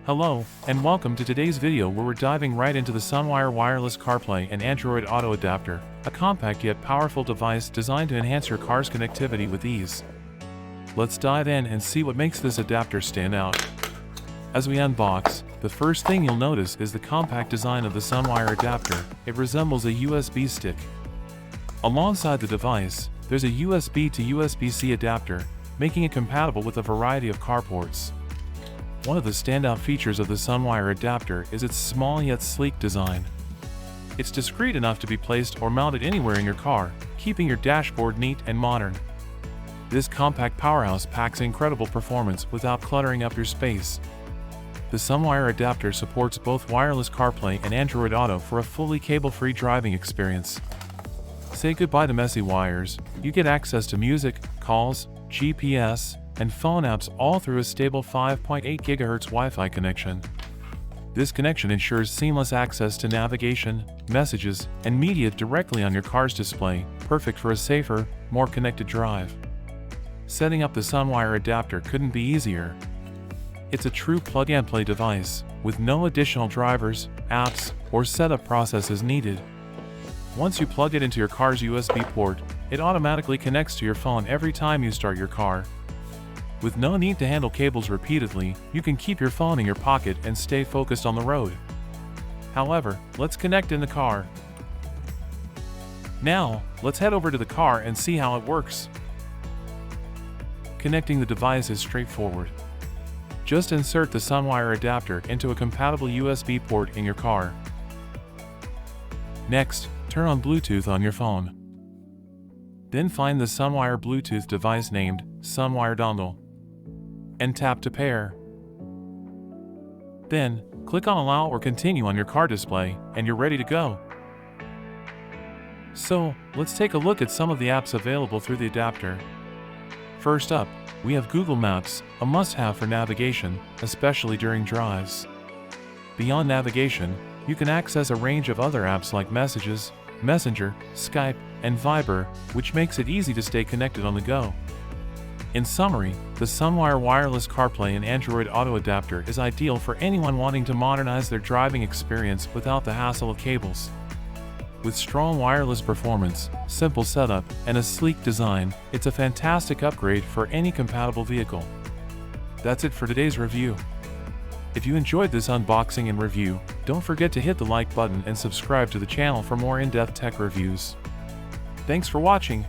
Hello, and welcome to today's video where we're diving right into the Sunweyer wireless CarPlay and Android Auto adapter, a compact yet powerful device designed to enhance your car's connectivity with ease. Let's dive in and see what makes this adapter stand out. As we unbox, the first thing you'll notice is the compact design of the Sunweyer adapter. It resembles a USB stick. Alongside the device, there's a USB to USB-C adapter, making it compatible with a variety of car ports. One of the standout features of the Sunweyer adapter is its small yet sleek design. It's discreet enough to be placed or mounted anywhere in your car, keeping your dashboard neat and modern. This compact powerhouse packs incredible performance without cluttering up your space. The Sunweyer adapter supports both wireless CarPlay and Android Auto for a fully cable-free driving experience. Say goodbye to messy wires. You get access to music, calls, GPS, and phone apps all through a stable 5.8 GHz Wi-Fi connection. This connection ensures seamless access to navigation, messages, and media directly on your car's display, perfect for a safer, more connected drive. Setting up the Sunweyer adapter couldn't be easier. It's a true plug-and-play device, with no additional drivers, apps, or setup processes needed. Once you plug it into your car's USB port, it automatically connects to your phone every time you start your car. With no need to handle cables repeatedly, you can keep your phone in your pocket and stay focused on the road. However, let's connect in the car. Now, let's head over to the car and see how it works. Connecting the device is straightforward. Just insert the Sunweyer adapter into a compatible USB port in your car. Next, turn on Bluetooth on your phone. Then find the Sunweyer Bluetooth device named Sunweyer Dongle and tap to pair. Then, click on Allow or Continue on your car display, and you're ready to go. So, let's take a look at some of the apps available through the adapter. First up, we have Google Maps, a must-have for navigation, especially during drives. Beyond navigation, you can access a range of other apps like Messages, Messenger, Skype, and Viber, which makes it easy to stay connected on the go. In summary, the Sunweyer wireless CarPlay and Android Auto adapter is ideal for anyone wanting to modernize their driving experience without the hassle of cables. With strong wireless performance, simple setup, and a sleek design, it's a fantastic upgrade for any compatible vehicle. That's it for today's review. If you enjoyed this unboxing and review, don't forget to hit the like button and subscribe to the channel for more in-depth tech reviews. Thanks for watching.